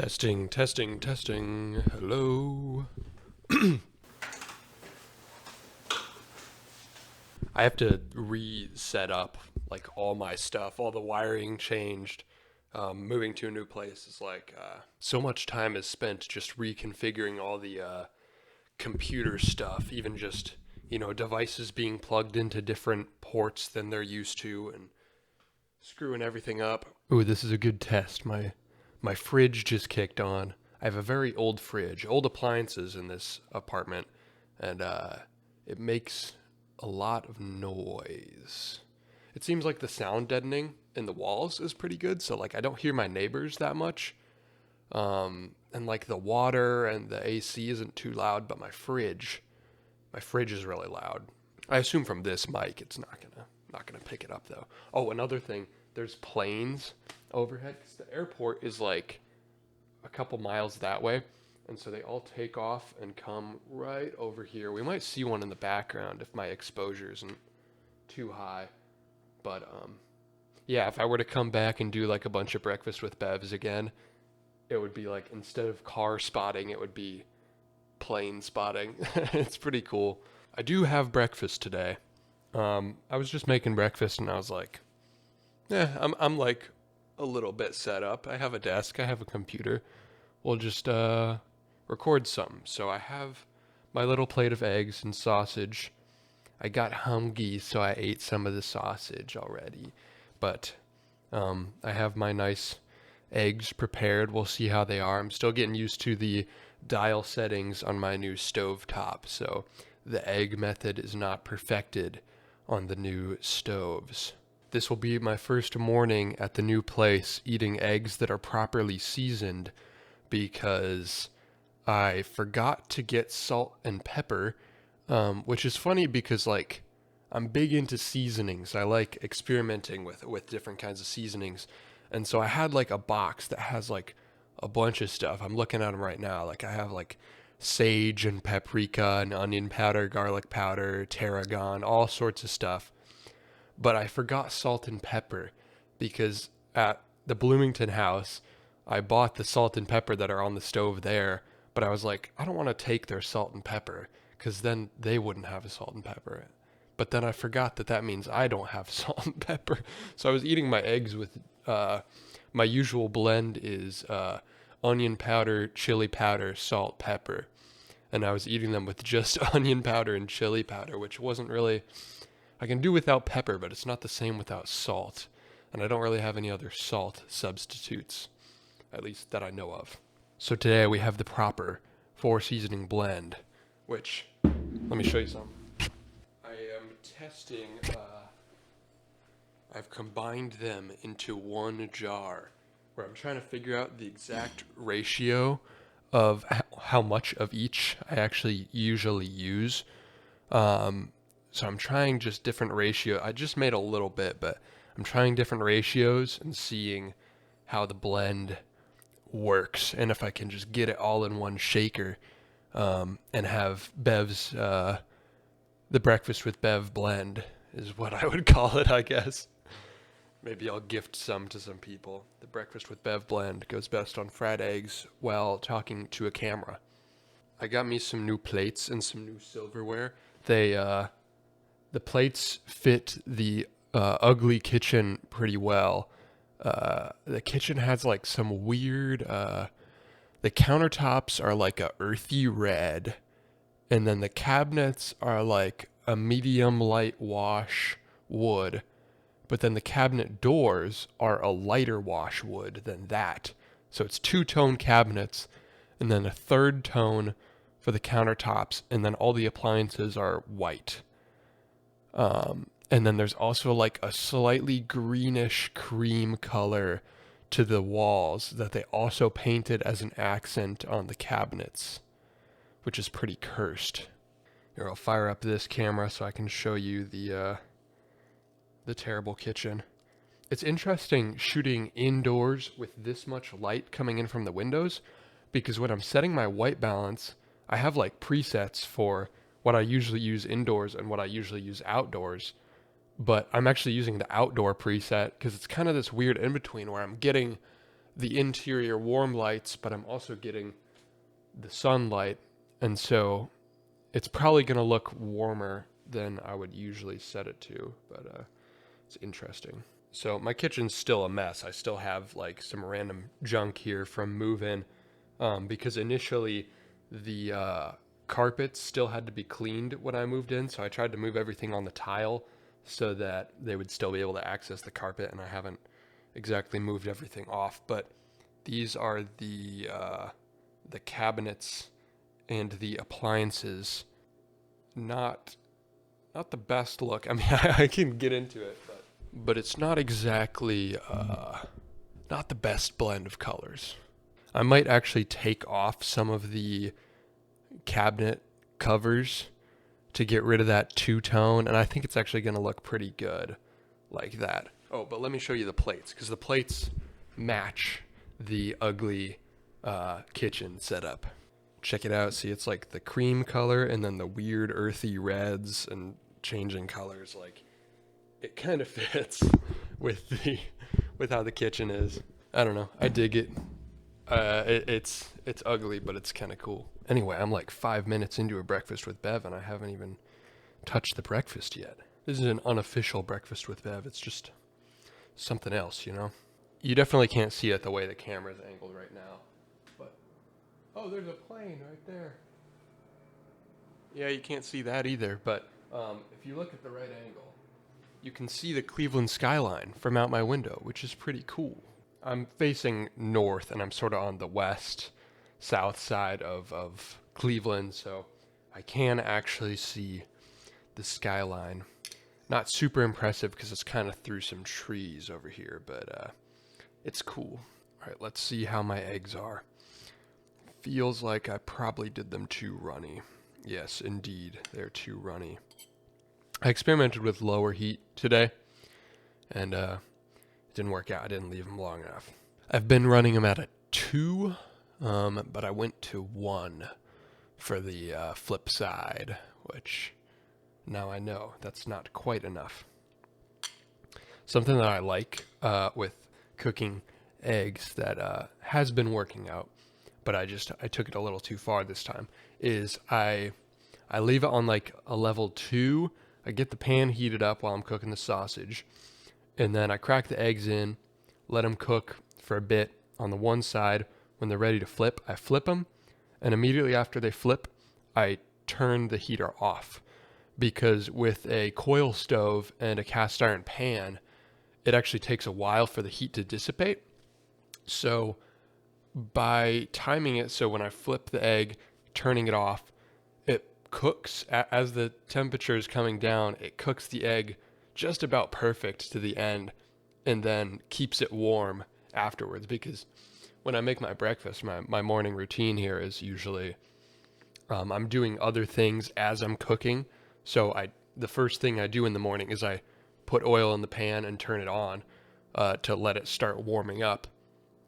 Testing, testing, testing. Hello. I have to reset up like all my stuff, all the wiring changed. Moving to a new place is like so much time is spent just reconfiguring all the computer stuff, even just devices being plugged into different ports than they're used to, and screwing everything up. Ooh, this is a good test. My fridge just kicked on. I have a very old fridge, old appliances in this apartment, and it makes a lot of noise. It seems like the sound deadening in the walls is pretty good, so like I don't hear my neighbors that much. And like the water and the AC isn't too loud, but my fridge is really loud. I assume from this mic it's not gonna pick it up though. Oh, another thing, there's planes overhead because the airport is like a couple miles that way, and so they all take off and come right over here. We might see one in the background if my exposure isn't too high, but yeah, if I were to come back and do like a bunch of breakfast with Bevs again, it would be like instead of car spotting, it would be plane spotting. It's pretty cool. I do have breakfast today. I was just making breakfast and I was like, yeah, I'm like a little bit set up. I have a desk, I have a computer. We'll just record some. So I have my little plate of eggs and sausage. I got hungry, so I ate some of the sausage already. But I have my nice eggs prepared. We'll see how they are. I'm still getting used to the dial settings on my new stove top, so the egg method is not perfected on the new stoves. This will be my first morning at the new place eating eggs that are properly seasoned because I forgot to get salt and pepper, which is funny because like I'm big into seasonings. I like experimenting with different kinds of seasonings. And so I had like a box that has like a bunch of stuff. I'm looking at them right now. Like I have like sage and paprika and onion powder, garlic powder, tarragon, all sorts of stuff. But I forgot salt and pepper because at the Bloomington house, I bought the salt and pepper that are on the stove there. But I was like, I don't want to take their salt and pepper because then they wouldn't have a salt and pepper. But then I forgot that that means I don't have salt and pepper. So I was eating my eggs with my usual blend is onion powder, chili powder, salt, pepper. And I was eating them with just onion powder and chili powder, which wasn't really. I can do without pepper, but it's not the same without salt. And I don't really have any other salt substitutes, at least that I know of. So today we have the proper four seasoning blend, which, let me show you some. I am testing, I've combined them into one jar where I'm trying to figure out the exact ratio of how much of each I actually usually use. So I'm trying just different ratio. I just made a little bit, but I'm trying different ratios and seeing how the blend works and if I can just get it all in one shaker and have Bev's the breakfast with Bev blend is what I would call it, I guess. Maybe I'll gift some to some people. The breakfast with Bev blend goes best on fried eggs while talking to a camera. I got me some new plates and some new silverware. The plates fit the ugly kitchen pretty well. The kitchen has like some weird. The countertops are like a earthy red, and then the cabinets are like a medium light wash wood, but then the cabinet doors are a lighter wash wood than that. So it's two-tone cabinets, and then a third tone for the countertops, and then all the appliances are white. And then there's also like a slightly greenish cream color to the walls that they also painted as an accent on the cabinets, which is pretty cursed. Here, I'll fire up this camera so I can show you the terrible kitchen. It's interesting shooting indoors with this much light coming in from the windows because when I'm setting my white balance, I have like presets for what I usually use indoors and what I usually use outdoors. But I'm actually using the outdoor preset because it's kind of this weird in between where I'm getting the interior warm lights, but I'm also getting the sunlight, and so it's probably going to look warmer than I would usually set it to, but it's interesting. So my kitchen's still a mess. I still have like some random junk here from move-in, because initially the carpets still had to be cleaned when I moved in, so I tried to move everything on the tile so that they would still be able to access the carpet, and I haven't exactly moved everything off. But these are the cabinets and the appliances. Not the best look. I mean, I can get into it, but it's not exactly not the best blend of colors. I might actually take off some of the cabinet covers to get rid of that two-tone, and I think it's actually going to look pretty good like that. Oh, but let me show you the plates, because the plates match the ugly kitchen setup. Check it out. See, it's like the cream color and then the weird earthy reds and changing colors. Like, it kind of fits with how the kitchen is. I don't know. I dig it. It's ugly, but it's kind of cool. Anyway, I'm like 5 minutes into a breakfast with Bev, and I haven't even touched the breakfast yet. This is an unofficial breakfast with Bev. It's just something else, you know? You definitely can't see it the way the camera's angled right now. But, oh, there's a plane right there. Yeah, you can't see that either, but if you look at the right angle, you can see the Cleveland skyline from out my window, which is pretty cool. I'm facing north, and I'm sort of on the south side of Cleveland, so I can actually see the skyline. Not super impressive because it's kind of through some trees over here, but it's cool. All right, let's see how my eggs are. Feels like I probably did them too runny. Yes, indeed, they're too runny. I experimented with lower heat today, and it didn't work out. I didn't leave them long enough. I've been running them at a 2, but I went to 1 for the flip side, which now I know that's not quite enough. Something that I like with cooking eggs that has been working out, but I took it a little too far this time, is I leave it on like a level 2. I get the pan heated up while I'm cooking the sausage, and then I crack the eggs in, let them cook for a bit on the one side. When they're ready to flip, I flip them, and immediately after they flip, I turn the heater off, because with a coil stove and a cast iron pan, it actually takes a while for the heat to dissipate. So by timing it so when I flip the egg, turning it off, it cooks as the temperature is coming down. It cooks the egg just about perfect to the end, and then keeps it warm afterwards. Because when I make my breakfast, my morning routine here is usually I'm doing other things as I'm cooking. So the first thing I do in the morning is I put oil in the pan and turn it on to let it start warming up.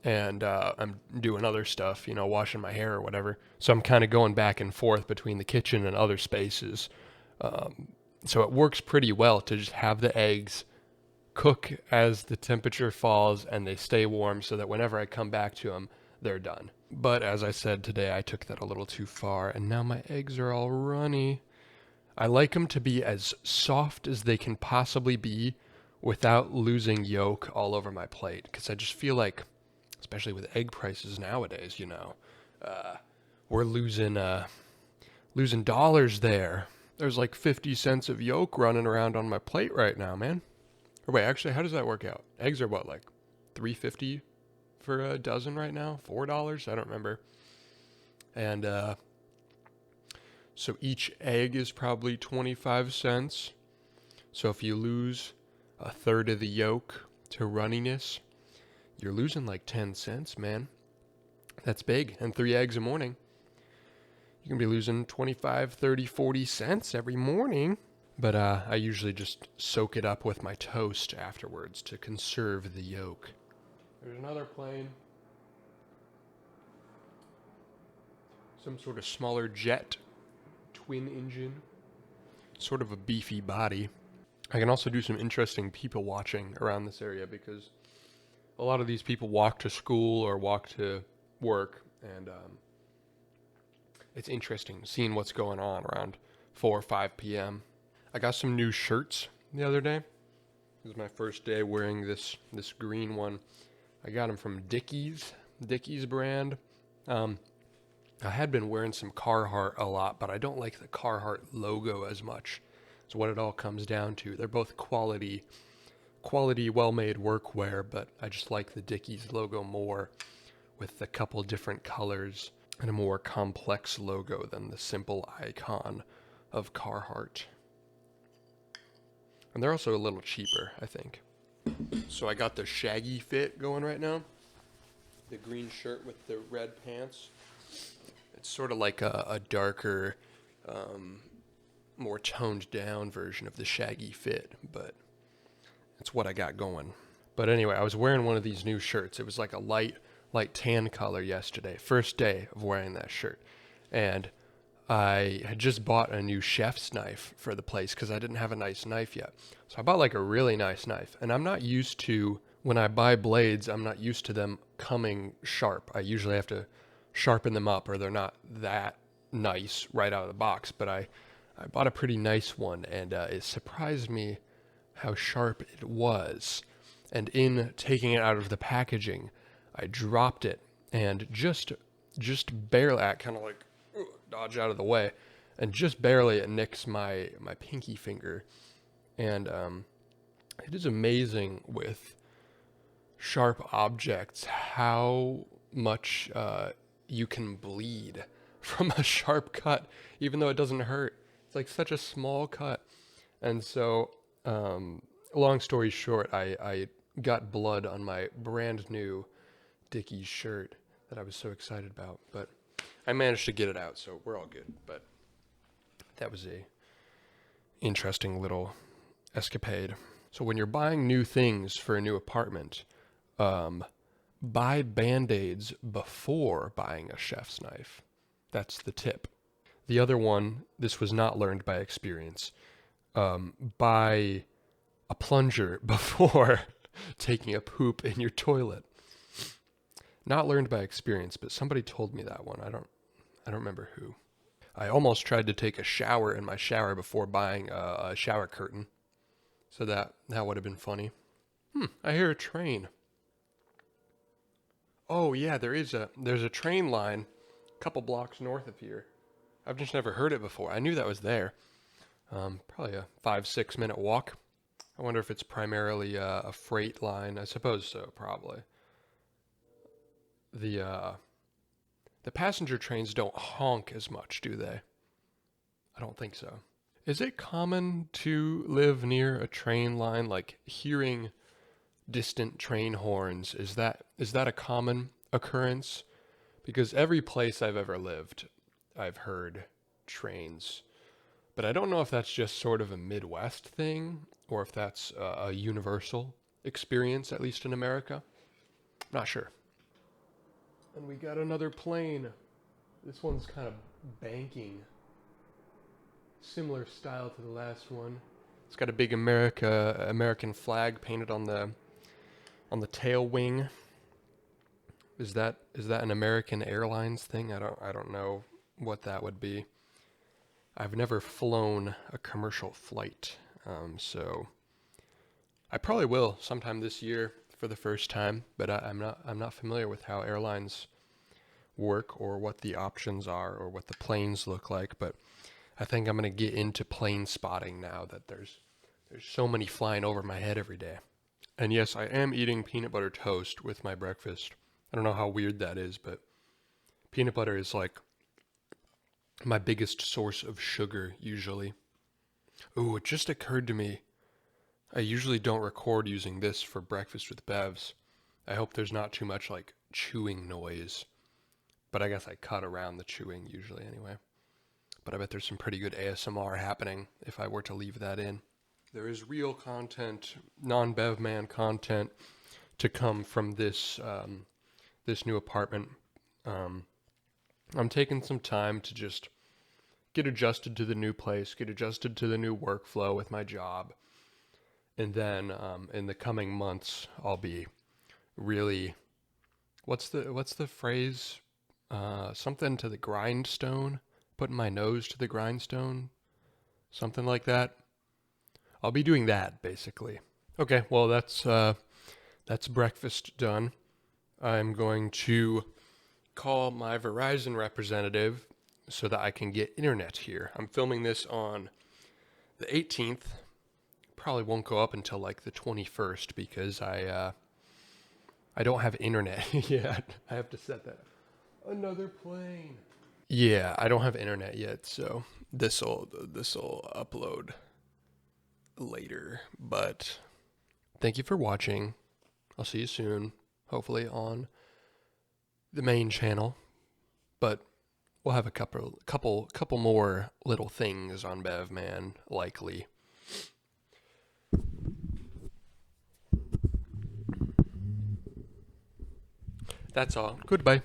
And I'm doing other stuff, you know, washing my hair or whatever. So I'm kind of going back and forth between the kitchen and other spaces. So it works pretty well to just have the eggs cook as the temperature falls and they stay warm, so that whenever I come back to them, they're done. But as I said today, I took that a little too far, and now my eggs are all runny. I like them to be as soft as they can possibly be without losing yolk all over my plate, because I just feel like, especially with egg prices nowadays, you know, we're losing dollars there. There's like 50 cents of yolk running around on my plate right now, man. Or wait, actually, how does that work out? Eggs are what, like $3.50 for a dozen right now? $4? I don't remember. And so each egg is probably 25 cents. So if you lose a third of the yolk to runniness, you're losing like 10 cents, man. That's big. And 3 eggs a morning, you can be losing 25, 30, 40 cents every morning. But I usually just soak it up with my toast afterwards to conserve the yolk. There's another plane. Some sort of smaller jet, twin engine, sort of a beefy body. I can also do some interesting people watching around this area, because a lot of these people walk to school or walk to work, and it's interesting seeing what's going on around 4 or 5 p.m. I got some new shirts the other day. This is my first day wearing this green one. I got them from Dickies brand. I had been wearing some Carhartt a lot, but I don't like the Carhartt logo as much. It's what it all comes down to. They're both quality, well-made workwear, but I just like the Dickies logo more, with a couple different colors and a more complex logo than the simple icon of Carhartt. And they're also a little cheaper, I think. So I got the shaggy fit going right now. The green shirt with the red pants. It's sort of like a darker, more toned down version of the shaggy fit, but it's what I got going. But anyway, I was wearing one of these new shirts. It was like a light tan color yesterday. First day of wearing that shirt. And I had just bought a new chef's knife for the place because I didn't have a nice knife yet. So I bought like a really nice knife. And I'm not used to, when I buy blades, I'm not used to them coming sharp. I usually have to sharpen them up, or they're not that nice right out of the box. But I bought a pretty nice one, and it surprised me how sharp it was. And in taking it out of the packaging, I dropped it, and just barely, I kind of like dodge out of the way, and just barely it nicks my pinky finger. And it is amazing with sharp objects how much you can bleed from a sharp cut, even though it doesn't hurt. It's like such a small cut. And so, long story short, I got blood on my brand new Dickies shirt that I was so excited about, but I managed to get it out, so we're all good. But that was a interesting little escapade. So when you're buying new things for a new apartment, buy Band-Aids before buying a chef's knife. That's the tip. The other one, this was not learned by experience. Buy a plunger before taking a poop in your toilet. Not learned by experience, but somebody told me that one. I don't remember who. I almost tried to take a shower in my shower before buying a shower curtain. So that would have been funny. I hear a train. Oh yeah, there's a train line a couple blocks north of here. I've just never heard it before. I knew that was there. Probably a 5-6 minute walk. I wonder if it's primarily a freight line. I suppose so, probably. The passenger trains don't honk as much, do they? I don't think so. Is it common to live near a train line, like hearing distant train horns? Is that a common occurrence? Because every place I've ever lived, I've heard trains. But I don't know if that's just sort of a Midwest thing, or if that's a universal experience, at least in America. I'm not sure. And we got another plane. This one's kind of banking. Similar style to the last one. It's got a big American flag painted on the tail wing. Is that an American Airlines thing? I don't know what that would be. I've never flown a commercial flight, so I probably will sometime this year for the first time. But I'm not familiar with how airlines work, or what the options are, or what the planes look like. But I think I'm gonna get into plane spotting now that there's so many flying over my head every day. And yes, I am eating peanut butter toast with my breakfast. I don't know how weird that is, but peanut butter is like my biggest source of sugar usually. Ooh, it just occurred to me. I usually don't record using this for breakfast with Bevs. I hope there's not too much like chewing noise. But I guess I cut around the chewing usually anyway. But I bet there's some pretty good ASMR happening if I were to leave that in. There is real content, non-Bevman content, to come from this this new apartment. I'm taking some time to just get adjusted to the new place, get adjusted to the new workflow with my job. And then in the coming months, I'll be really, what's the phrase? Something to the grindstone. Putting my nose to the grindstone. Something like that. I'll be doing that basically. Okay, well that's breakfast done. I'm going to call my Verizon representative so that I can get internet here. I'm filming this on the 18th. Probably won't go up until like the 21st because I don't have internet yet. I have to set that. Another plane. Yeah, I don't have internet yet, so this'll upload later. But thank you for watching. I'll see you soon, hopefully on the main channel. But we'll have a couple more little things on BevMan, likely. That's all. Goodbye.